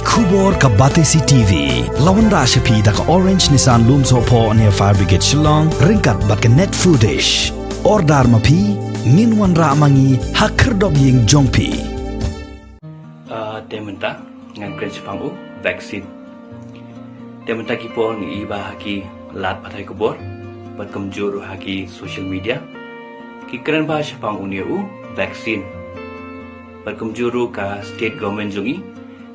Kubor ka Batesi TV. Lawan Rashapi da ka Orange Nissan Loom Sopo near Fire Brigade Shillong. Ringkat bat ka net footage. Ordar mapi. Minwan ra mangi hakir dog ying jongpi. Tementa ngan Prince Pangu vaksin. Tementa ki por ni iba haki lat patai kubor. Bat kamjor haki social media. Ki keren bahasa Pangu ni vaksin. Bat kamjor ka state government jongi.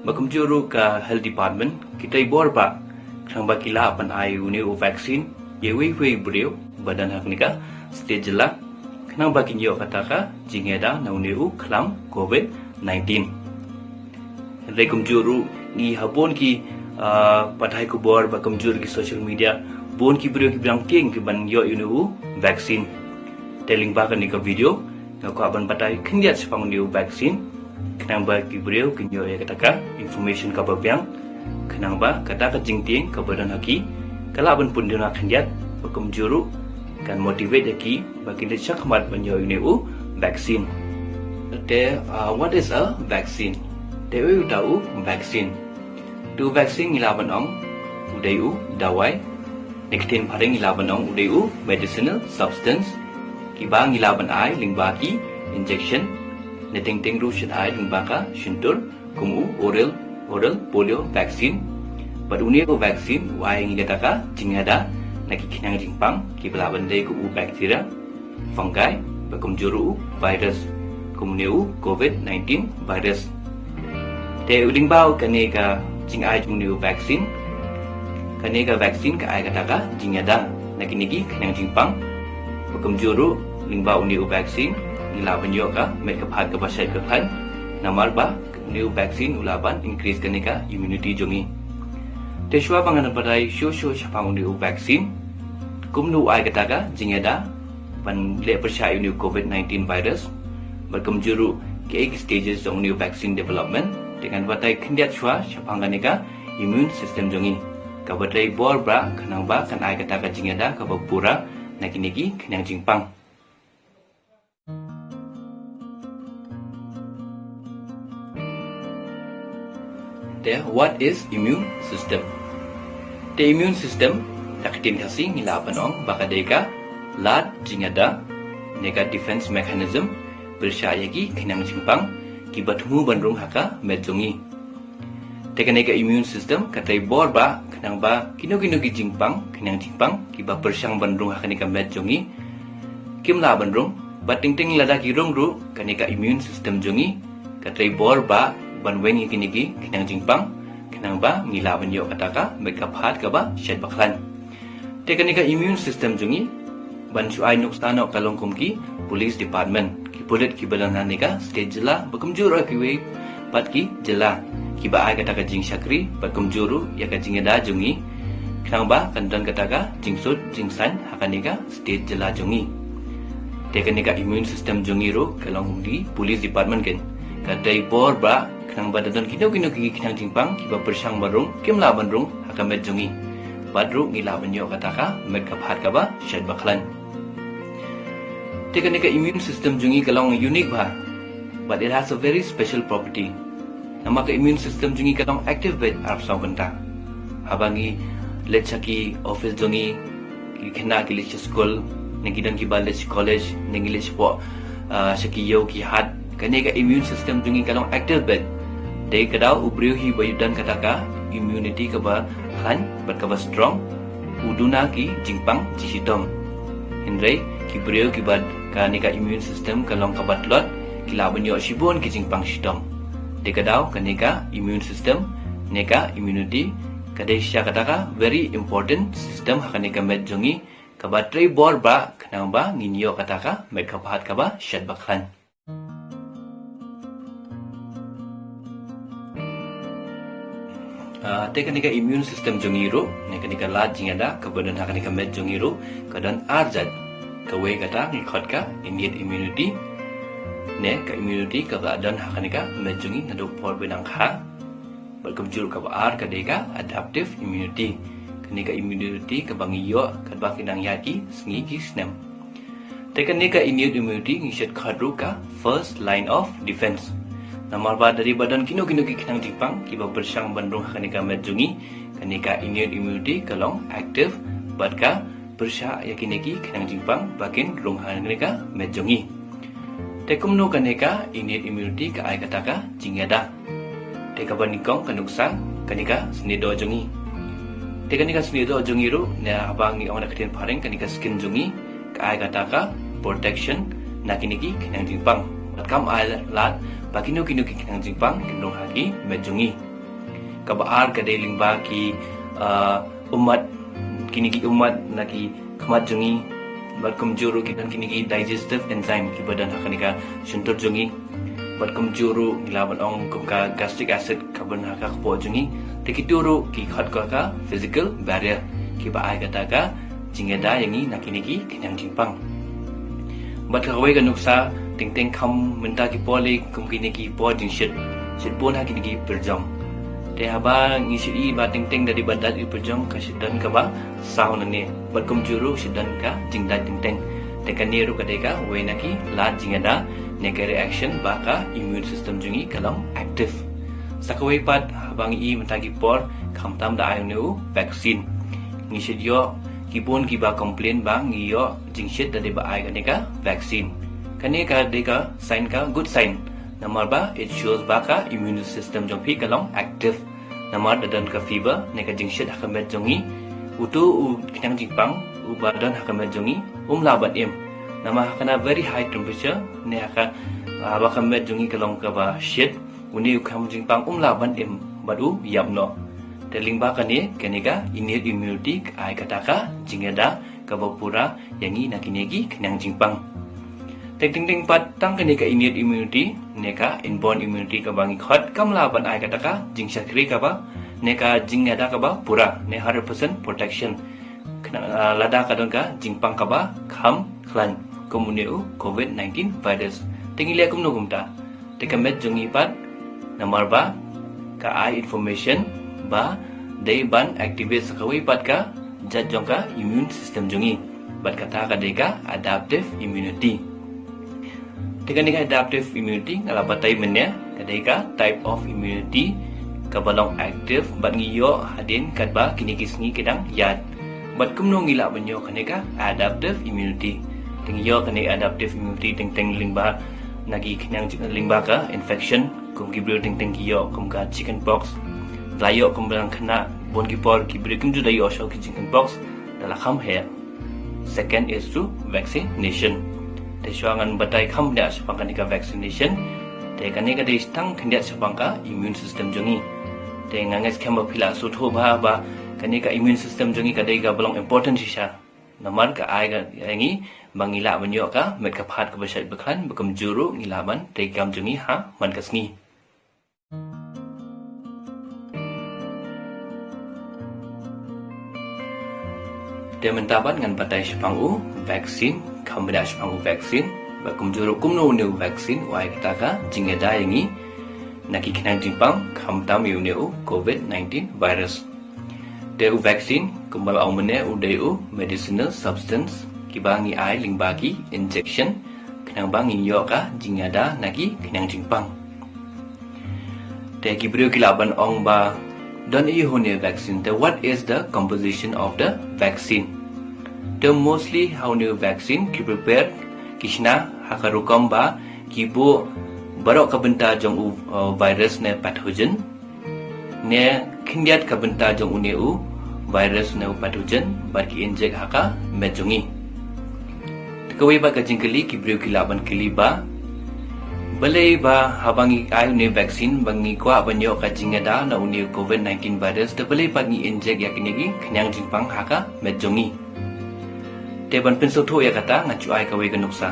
Makamjuru ka health department kita ibor ba krang ba kila pan ai uni vaccine ye we brio badan hak nika stage la knang ba kinyo kataka jingeda na uni khlam covid 19 rekumjuru ni habon ki pathai ko bor ba kamjur ki social media bon ki brio ki bilang ting ki ban yo uni vaccine telling ba kan nika video na ko aban patai khindiat sepang ni vaccine kenang ba ki brio kinyo ya kataka information ka babyang kenang ba kataka jingting ka badan haki kalaban pun dina khandiat bakum juru kan motivate ki bakin de chakmat banyo ini vaccine te what is a vaccine te u tau vaccine tu vaccine ilaban ong udayu dawai niktin paring ilaban ong udayu medicinal substance ki bang ilaban ai lingbaki injection Neting ting ru shadai hingbaka shintur kumu oral polio vaccine badunia ko vaccine wai ngigataka jingada naki kinang jingpang ki belaban dei ku bacteria fungi bakum juru virus kumneu covid 19 virus te uding bau kaneka jingai jungniu vaccine kaneka vaccine ka ai kataka jingada naki niki kinang jingpang bakum juru lingbau niu vaccine ilaban yo ka mereka phat ka basai ka khan namar ba new vaccine ulaban increase kanika immunity jongi teshwa bangan badai sho chapang new vaccine kumnu ai kataka jingeda ban le persai new covid 19 virus berkum juru ke stages of new vaccine development dengan batai khindiat chwa chapang kanika immune system jongi ka batai bor bra khanang ba kan ai kataka jingeda ka pura nakiniki khinang jingpang what is immune system? The immune system takitin kasi ngilaban ong baka deka lat jingada nega defense mechanism bersyayagi kinang jingpang kibatmu bandrung haka medjongi. Teka nega immune system katai bor ba kinang ba kino ki jingpang kinang jingpang kiba bersyang bandrung haka nega medjongi kimla bandrung bating ting lada kirong ru kaneka immune system jongi katai bor ba banwen kinigi kinang jingpang kinang ba ngilaban yo kataka makeup hat ka ba shed baklan tekanika immune system jungi ban chu ai nuksano kalongkum ki police department ki pulit ki balana nika state jila bakum juru ki we pat ki jila ki ba ai kataka jing sakri bakum juru ya ka jingeda jungi kinang ba kandan kataka jingsut jingsan hakanika state jila jungi tekanika immune system jungi ro kalong di police department ken kadai bor ba kanang badadan kino ki kinang jingpang kiba persang barung kimla bandrung hakamet jungi badru ngilaban yo kataka makeup hat ka ba shed baklan tekanika immune system jungi kalong unique ba but it has a very special property nama ka immune system jungi kalong active bed arp sauganta habangi lechaki office jungi ki khna ki lech school negidan ki ba lech college nengilech po shakiyo ki hat kaneka immune system jungi kalong active bed dei kadau ubriu hi bayudan kataka immunity ka ba khan berkaba strong uduna ki jingpang jisitom hindrai ki briu ki bad kaneka immune system kalong kabatlot kilaban yo shibon ki jingpang shitom dei kadau kaneka immune system neka immunity kadai sya kataka very important system hakaneka med jongi kabatrai bor ba kanang ba nginyo kataka med kapahat ka ba shed baklan tekanika immune system jongiru nekanika lat jingada kebadan hakanika med jongiru kadan arjat kawe kata ngikot ka innate immunity ne ka immunity ka badan hakanika med jongi nadu por benang kha berkemjur ka ar kadeka adaptive immunity kanika immunity ka bangiyo kadba kinang yaki sngi ki snem tekanika innate immunity ngishet khadru ka first line of defense Nomor ba dari badan kino-kino ki kenang jingpang kiba bersang bandung hakanika medjungi kanika innate immunity kalong active batka bersha yakineki kenang jingpang bakin rung hakanika medjungi. Tekumno kanika innate immunity ka ai kataka jingeda. Tekabanikong kanuksa kanika snido jungi. Tekanika snido jungi ru na abangi ong nakatin pareng kanika skin jungi ka ai kataka protection nakiniki kenang jingpang. Batkam ai lat bakino kino ki kenang jingpang kendung haki medjungi. Kabaar kadeling baki umat kiniki umat naki khamat jungi batkum juru kidan kiniki digestive enzyme ki badan hakanika suntur jungi batkum juru ngilaban ong kumka gastric acid carbon haka kpo jungi tekituru ki khat ka physical barrier ki ba ai kata ka jingeda yangi nakiniki kenang jingpang bat kawai kanuksa ting kham menta ki poli kumkini ki po jingshit shit pon hakini ki perjam te haba ngisi ba ting dari badat i perjam ka sidan ka ba sound ne batkum juru sidan ka jingda ting te kaniru kadeka wenaki la jingeda neka reaction ba ka immune system jungi kalam active sakawai pat habang i menta ki por khamtam da ayunu vaccine ngisi yo kibon ki ba complain ba ngiyo jingshit dari ba ay kaneka vaccine kaneka deka sign ka good sign Nomor ba it shows ba ka immune system jong phi kalong active nomor dadan ka fever neka jingshit hakamet jongi utu u kinang jingpang u badan hakamet jongi laban em nama hakana very high temperature ne haka ba kamet jongi kalong ka ba shit uni u kam jingpang laban em badu yamno teling ba kane kaneka innate immunity ai kataka jingeda ka ba pura yangi nakinegi kinang jingpang Ting pat tang kaneka innate immunity neka inborn immunity ka bangi khot kam laban ai kataka jingshakri ka ba neka jingada ka ba pura ne 100% protection lada ka don ka jingpang ka ba kham khlan komuneu covid-19 virus tingile kum no gumta tekamet jungi pat nomor ba ka ai information ba dei ban activate sakawai pat ka jajong ka immune system jungi bat kata ka deka adaptive immunity Tekanika adaptive immunity ngalabatai menya kadeka type of immunity kabalong active bat ngiyo hadin kadba kinikisngi kedang yad bat kumno ngila banyo kaneka adaptive immunity tingiyo kane adaptive immunity ting lingba nagi kinang lingba ka infection kum gibro ting kiyo kum ka chicken pox layo kum bang khana bon gipor gibro kum ju dayo sho ki chicken pox dalakham he second is through vaccination Tesuangan batai kham dia sepangkanika vaccination te kanika de stang khendia sepangka immune system jongi te nganges khamba phila sutho ba kanika immune system jongi kadai ga belong important sisa namar ka ai ga yangi bangila banyo ka met ka phat ka basai bakhan bekum juru ngilaban te kam jongi ha man kasngi Dia mentabat ngan batai sepangu vaksin kambeda sepangu vaksin bakum juru kumno neu vaksin wai kataka jingeda yangi naki kinang jingpang khamtam neu covid-19 virus deu vaksin kumbal aumene udeu medicinal substance kibangi ai lingbaki injection kinang bangi yoka jingada naki kinang jingpang te kibrio kilaban ong ba Don't you hone vaccine? What is the composition of the vaccine? The mostly how new vaccine ki prepare kishna hakarukam ba kibo barok kabenta jong virus ne pathogen ne khindiat kabenta jong uneu virus ne pathogen ba ki inject haka mejongi. Tekawi ba kajingkeli ki brio kilaban kili ba Balai ba habangi ayu ne vaksin bangi kwa banyo ka jingada na uni COVID-19 virus te balai pa ni inject yakinigi kanyang jingpang haka medjongi. Te ban penso tho ya kata ngacu ai kawai kanuksa.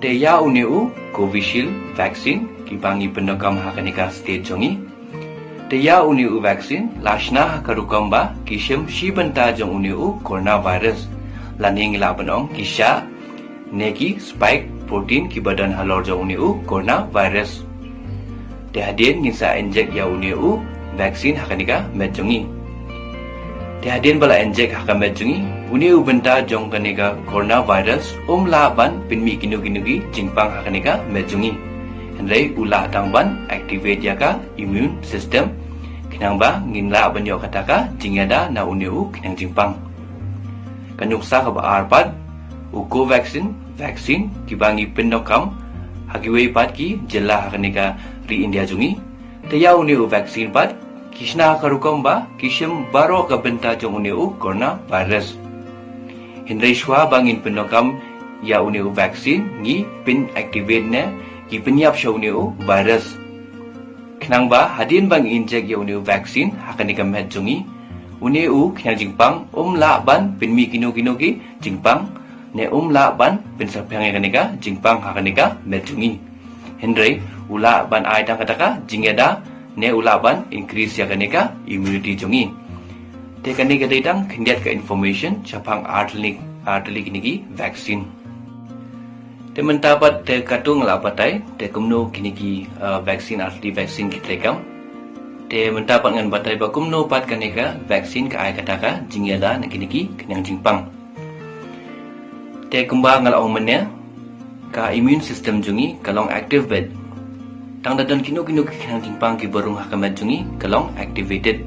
Te ya uneu Covishield vaccine ki bangi pendokam haka nika state jongi. Te ya uneu vaccine lashna haka rukamba ki shem shibanta jong uneu coronavirus. Laning labanong kisha neki spike protein ki badan halor jauh uneu coronavirus. Tehadin ngisa inject ya uneu vaksin hakanika medjongi. Tehadin bala inject haka medjongi uneu benta jong kanika coronavirus laban pinmi kinugi jingpang hakanika medjongi. Hendai ulah tangban activate yaka immune system. Kinang ba nginla banyo kataka jingada na uniu kinang jingpang. Kanyuksa ka ba arpad u Covaxin vaccine kibangi pinokam hagiwe pat ki jela kanika ri India jungi. Taya uniu vaccine pat kisna karukom ba kisim baro ka benta jong uniu coronavirus. Hendai shwa bangin pinokam ya uniu vaccine ngi pin activate na ki penyap siya uniu virus. Kenang ba hadin bang injek ya uniu vaccine hakanika met jungi uniu kinang jingpang la ban pinmi kinu ki jingpang ne la ban pinsapyang kanika jingpang hakanika met jungi. Hendrai ula ban ai dang kataka jingeda ne ula ban increase ya kanika immunity jungi. Te kanika datang kendiat ka information chapang artlik kiniki vaccine. Te mentapat te katung la patai te kumno kiniki vaksin asli vaksin kitrekam te mentapat ngan batai ba kumno pat kaneka vaksin ka ai kataka jingyada na kiniki kenyang jingpang te kumba ngal omenya ka immune system jungi kalong active bed tang dadon kinu kenyang jingpang ki barung hakamat jungi kalong activated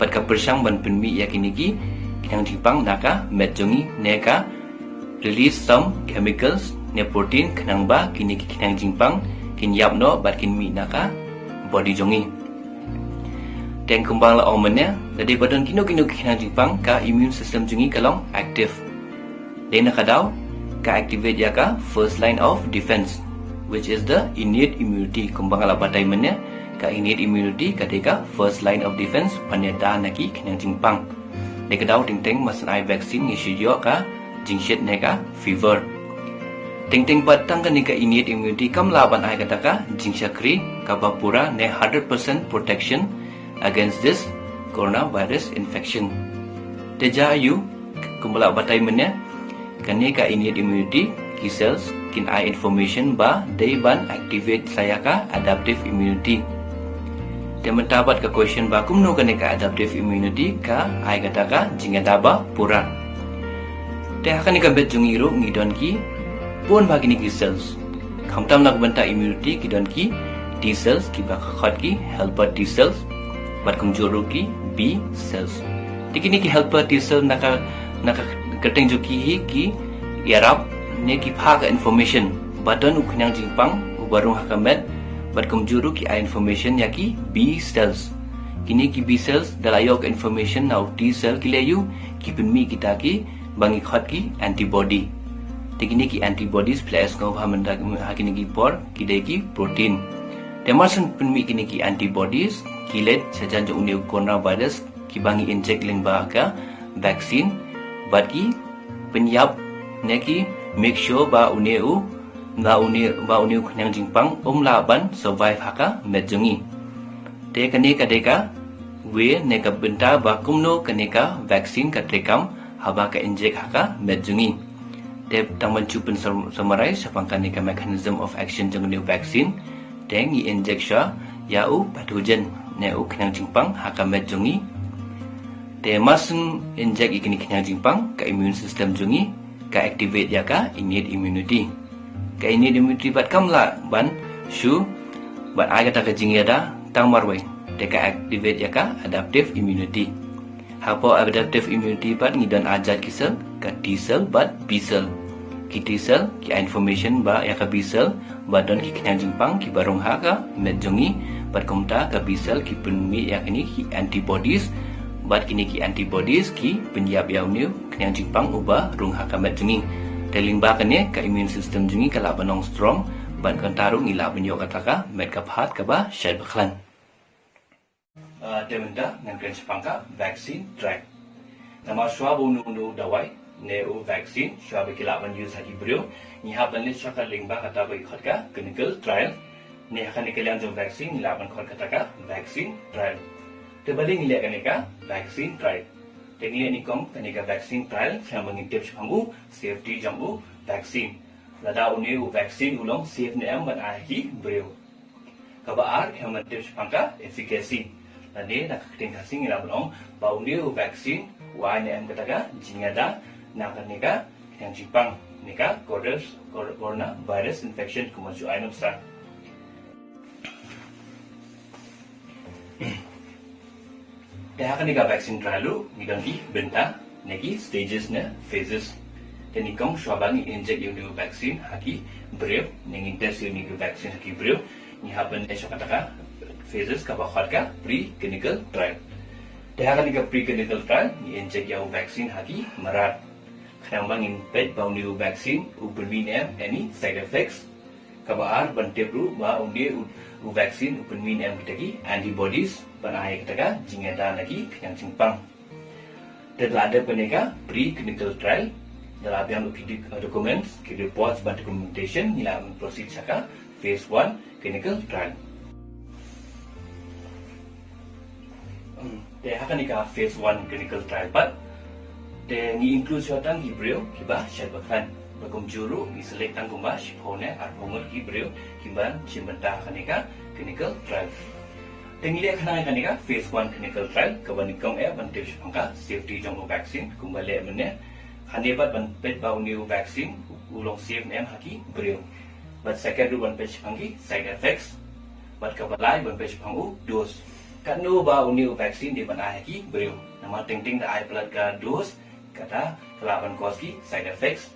pat ka persang ban penmi ya kiniki kenyang jingpang naka met jungi neka release some chemicals ne protein kenang ba kini kinang jingpang kin yap no bat kin mi naka body jongi teng kumbang la omenya jadi badan kinu kinang jingpang ka immune system jungi kalong active dena kadau ka activate ya ka first line of defense which is the innate immunity kumbang la batai menya ka innate immunity kadeka first line of defense panyada naki kinang jingpang de kadau ting masan ai vaccine ngi shiyo ka jingshit neka fever ting batang kanika innate immunity kam laban ai kataka jingshakri kabapura ne 100% protection against this coronavirus infection. Teja ayu kumbala batai menya kanika innate immunity ki cells kin ai information ba day ban activate sayaka adaptive immunity. Tementabat ka question ba kumno kanika adaptive immunity ka ai kataka jingada pura. Te kanika bet jungiru ngidon ki pun bagi ni cells kamtam nak benta immunity ki don ki T cells ki bakhat ki helper T cells bat kumjuru ki B cells tikini ki helper T cell naka keteng juki ki yarap ne ki phaka information badan uknyang jingpang ubarung hakamet bat kumjuru ki information ya ki B cells kini ki B cells dalayok information now T cell ki leyu ki penmi kita ki bangi khat ki antibody tikini ki antibodies plus ko hamanda hakini ki por kideki protein temarsan penmi kini ki antibodies kilet sajan jo uniu coronavirus ki bangi inject ling ba ka vaccine but ki penyap neki make sure ba uniu knyang jingpang laban survive haka medjungi te kaneka deka we neka benta ba kumno kaneka vaccine ka trekam haba ka inject haka medjungi Te tang mencupen summarize sapang kanika mechanism of action jeng new vaccine teng i injection yau pathogen ne u knyang jingpang hakamet jungi te masun inject ikini knyang jingpang ka immune system jungi ka activate ya ka innate immunity ka innate immunity bat kamla ban shu ban ai kata ka jingyada tang marwai te ka activate ya ka adaptive immunity hapo adaptive immunity bat ngidon ajat kisel ka T cell bat B cell ki T cell ki information ba ya ka B cell badon ki knyang jingpang ki barong haka medjongi bat komta ka B cell ki penmi ya kini ki antibodies bat kini ki antibodies ki penyap ya uniu knyang jingpang uba rung haka medjongi teling ba kane ka immune system jungi kala banong strong ban kan tarung ila benyo kataka med ka phat ka ba shad baklan temenda ngan kren sepangka vaccine track nama swabu nu dawai neu vaccine swabu kila ban use haki brio ni hab dan list shaka lingba kata ko ikhot ka clinical trial ne hakan ikalian jo vaccine ila ban khot kata ka vaccine trial te baling ile kanika vaccine trial te ni kom kanika vaccine trial sa mangintip sepanggu safety jamu vaccine lada uniu vaccine ulong safe ne am ban ahi brio kabar khaman tip sepangka efficacy Nade nakakiting kasing ilabong bauniu vaccine wanya ang kataga jingada nakanika yang jipang nika coronavirus infection kumaju ainum sa Dah akan nika vaksin trial ni ganti benta neki stages na phases. Dan ni kong syabang inject yung new vaksin haki beliau nengin test yung new vaksin haki beliau ni happen esok katakan phases ka bakhat ka pre-clinical trial. Dah akan nika pre-clinical trial ni inject yung vaksin haki marat. Kenang bangin pet bau new vaksin upen any side effects. Kabar bante pru ba undi vaksin upen kita ki antibodies banai kita jingada lagi yang simpang. Dan ada peneka pre-clinical trial dalam yang documents, reports dan documentation nila proceed saka phase 1 clinical trial. Dia akan nika phase 1 clinical trial pat. Dia ni include suatan Hebrew kiba syarbakan bagum juru ni select tang kumba shipone arpongol Hebrew kiban cimbenta akan nika clinical trial. Tengilia kena akan nika phase 1 clinical trial kabanikong bantu syangka safety jong vaksin kumbale mene Hanebat ban pet bau new vaccine ulong safe nem haki beriu. But second ban pet pangi side effects. But kabalai ban pet pangu dose. Kat no bau new vaccine di ban haki beriu. Nama ting da ai pelat ka dose kata kelaban koski side effects.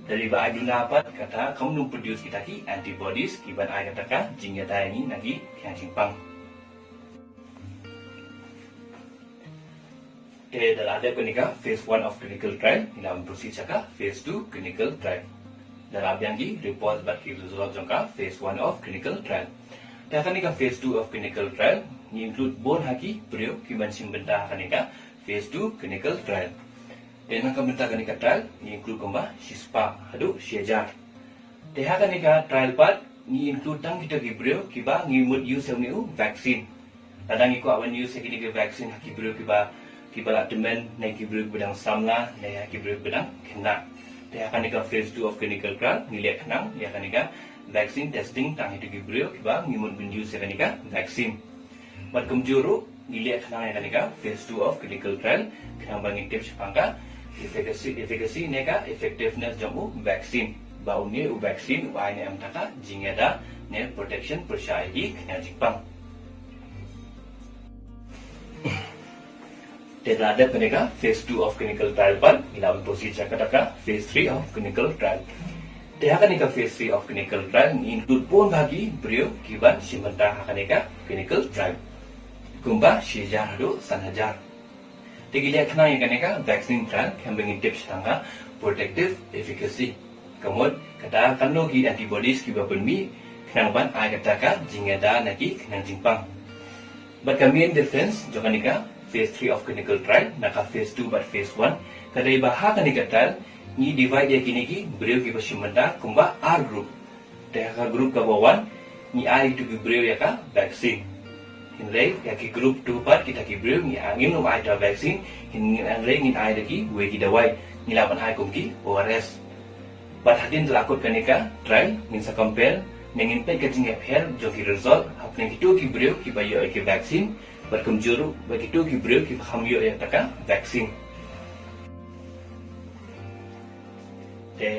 Dari ba ai dapat kata kamu num produce kita ki antibodies ki ban ai kata ka jingga da ini lagi yang simpang. Dalam ada penika phase 1 of clinical trial dalam proceed saka phase 2 clinical trial. Dalam yang di report bagi result jangka phase 1 of clinical trial. Dan kanika phase 2 of clinical trial ni include bon haki beliau kiban simbenta kanika phase 2 clinical trial. Dan angka benta kanika trial ni include komba sispa hadu syajar. Deha kanika trial part ni include tang kita beliau kiba ngimut use yang new vaccine. Kadang ikut awan use kinika vaccine haki beliau kiba kibalat demen naik kibru bedang samla naik kibru bedang kena. Dia akan nika phase 2 of clinical trial nilihat kenang dia akan nika vaccine testing tang itu kibru kiba ngimun benju akan nika vaksin. Mat kemjuru nilihat kenang akan nika phase 2 of clinical trial kenang bangin tips pangka efficacy neka effectiveness jamu vaksin. Bau ni vaksin uai ni amtaka jingada ne protection persyai kena jipang. Dan ada peneka phase 2 of clinical trial pan ilawan prosedur kata phase 3 of clinical trial. Dia akan nika phase 3 of clinical trial include pun bagi beliau kiban simbenta akan nika clinical trial. Kumba syajar do sanhajar. Tigilia kena yang nika vaccine trial yang tips tangga protective efficacy. Kemudian kata kanu ki antibodies kiba penmi kenang ban ai kata jingada naki kenang jimpang. But kami difference jika nika phase 3 of clinical trial, naka phase 2 but phase 1. Kadai bahag kanika trial, ni divide dia kini ki, beliau ki pasimanda kumba R group. Dia ka group ka bawan, ni I itu ki beliau ya ka vaksin. Hinlay, ya ki group 2 part kita ki beliau ni angin nom I ta vaksin, hinlay ngin I ki we ki dawai, ni laban I kum ki ORS. But hadin telakut kanika trial, minsa compare, nengin pe ka jingap her jo ki result, hapne ki tu ki beliau ki bayo ki vaksin. Berkemjuru begitu kibru kib hamyo ya taka vaksin.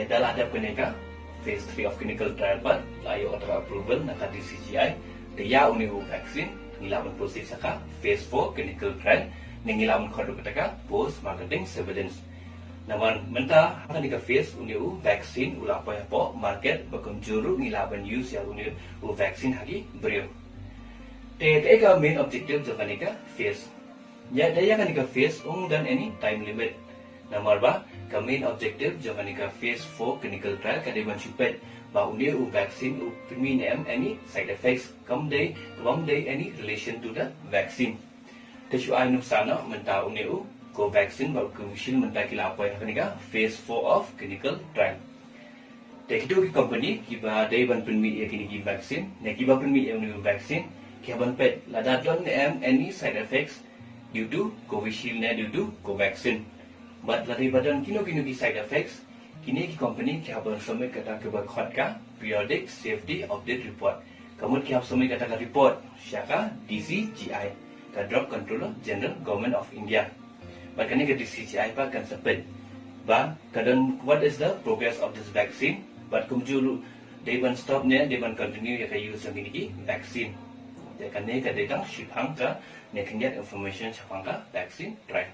Dalam ada peneka phase 3 of clinical trial ban layo atau approval naka DCGI dia uniu vaksin ngilaman proses saka phase 4 clinical trial ngilaman kodo kataka post marketing surveillance. Namun mentah akan nika phase uniu vaksin ulah apa ya po market berkemjuru ngilaman use ya uniu vaksin hagi beriu. Eka main objective jo kanika phase. Ya daya kanika phase dan any time limit. Nomor ba ka main objective jo kanika phase 4 clinical trial kadiban supet ba undi vaccine minimum any side effects come day any relation to the vaccine. Tesu ai sana menta undi ko vaccine ba commission menta kila apa kanika phase 4 of clinical trial. Tekido ki company kiba day ban penmi kini ki vaccine ne kiba penmi vaccine Kiaban pet ladatlan any side effects due to Covishield due to Covaxin. But lari badan kino ki side effects kini ki company kiaban samai kata ke bakhatka periodic safety update report. Kamu kiab samai kata ka report syaka DCGI ka Drug Controller General Government of India. But kani ke DCGI pa kan seped. Ba kadang what is the progress of this vaccine? But kumjulu they ban stop ne they ban continue ya ka use yang kini ki vaccine. ya kan ne ka dekang shipang ka ne kindiat information chapang ka vaccine try